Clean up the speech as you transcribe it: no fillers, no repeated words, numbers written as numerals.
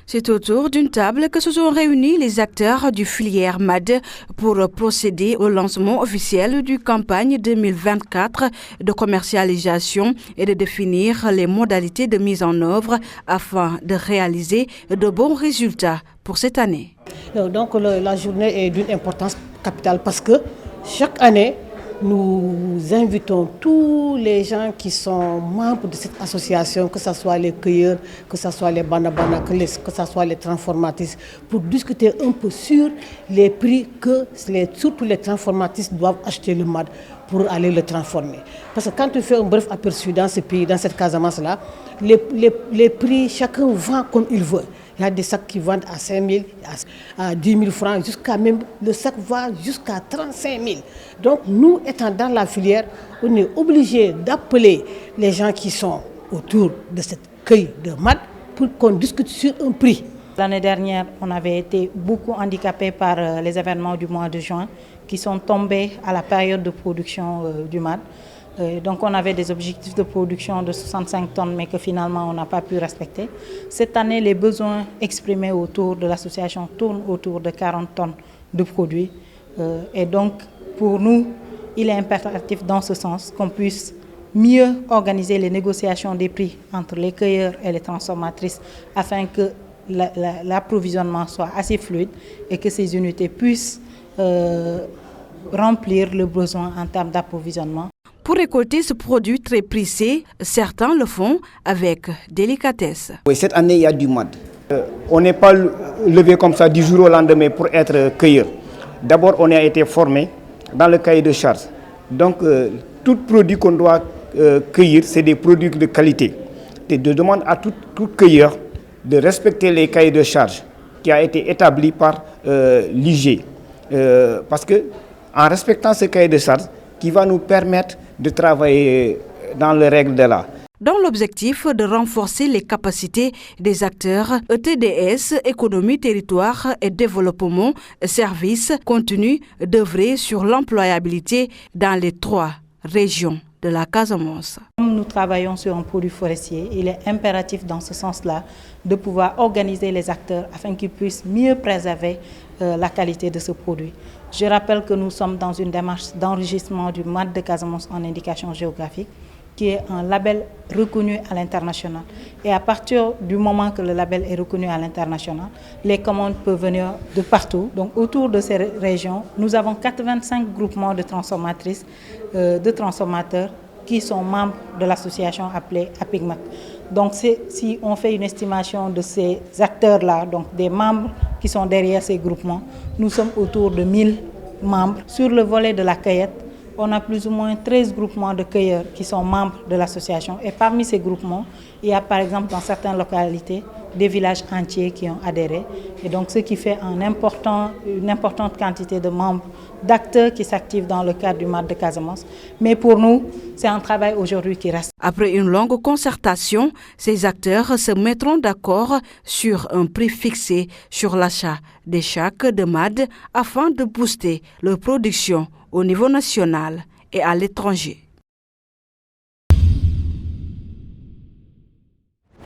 C'est autour d'une table que se sont réunis les acteurs du filière MAD pour procéder au lancement officiel du campagne 2024 de commercialisation et de définir les modalités de mise en œuvre afin de réaliser de bons résultats pour cette année. Donc la journée est d'une importance capitale parce que chaque année, nous invitons tous les gens qui sont membres de cette association, que ce soit les cueilleurs, que ce soit les bandabana, que ce soit les transformatrices, pour discuter un peu sur les prix que surtout les transformatrices doivent acheter le MAD pour aller le transformer. Parce que quand tu fais un bref aperçu dans ce pays, dans cette Casamance-là, les prix, chacun vend comme il veut. Il y a des sacs qui vendent à 5 000, à 10 000 francs, jusqu'à même, le sac va jusqu'à 35 000. Donc nous, étant dans la filière, on est obligé d'appeler les gens qui sont autour de cette cueille de MAD pour qu'on discute sur un prix. L'année dernière, on avait été beaucoup handicapés par les événements du mois de juin qui sont tombés à la période de production du MAD. Donc on avait des objectifs de production de 65 tonnes, mais que finalement on n'a pas pu respecter. Cette année, les besoins exprimés autour de l'association tournent autour de 40 tonnes de produits. Et donc pour nous, il est impératif dans ce sens qu'on puisse mieux organiser les négociations des prix entre les cueilleurs et les transformatrices afin que l'approvisionnement soit assez fluide et que ces unités puissent remplir le besoin en termes d'approvisionnement. Pour récolter ce produit très prisé, certains le font avec délicatesse. Oui, cette année, il y a du MAD. On n'est pas levé comme ça du jour au lendemain pour être cueilleur. D'abord, on a été formé dans le cahier de charge. Donc, tout produit qu'on doit cueillir, c'est des produits de qualité. Et je demande à tout cueilleur de respecter les cahiers de charge qui a été établi par l'IG. Parce que en respectant ce cahier de charge, qui va nous permettre de travailler dans les règles de l'art. Dans l'objectif de renforcer les capacités des acteurs, ETDS, Économie, Territoire et Développement, Services, continue d'œuvrer sur l'employabilité dans les 3 régions de la Casamance. Nous travaillons sur un produit forestier. Il est impératif dans ce sens-là de pouvoir organiser les acteurs afin qu'ils puissent mieux préserver la qualité de ce produit. Je rappelle que nous sommes dans une démarche d'enregistrement du MAD de Casamance en indication géographique, qui est un label reconnu à l'international. Et à partir du moment que le label est reconnu à l'international, les commandes peuvent venir de partout. Donc autour de ces régions, nous avons 85 groupements de transformatrices, de transformateurs qui sont membres de l'association appelée APIGMAC. Donc si on fait une estimation de ces acteurs-là, donc des membres qui sont derrière ces groupements, nous sommes autour de 1000 membres. Sur le volet de la cueillette, on a plus ou moins 13 groupements de cueilleurs qui sont membres de l'association. Et parmi ces groupements, il y a par exemple dans certaines localités des villages entiers qui ont adhéré. Et donc ce qui fait une importante quantité de membres, d'acteurs qui s'activent dans le cadre du MAD de Casamance. Mais pour nous, c'est un travail aujourd'hui qui reste. Après une longue concertation, ces acteurs se mettront d'accord sur un prix fixé sur l'achat des sacs de MAD afin de booster leur production au niveau national et à l'étranger.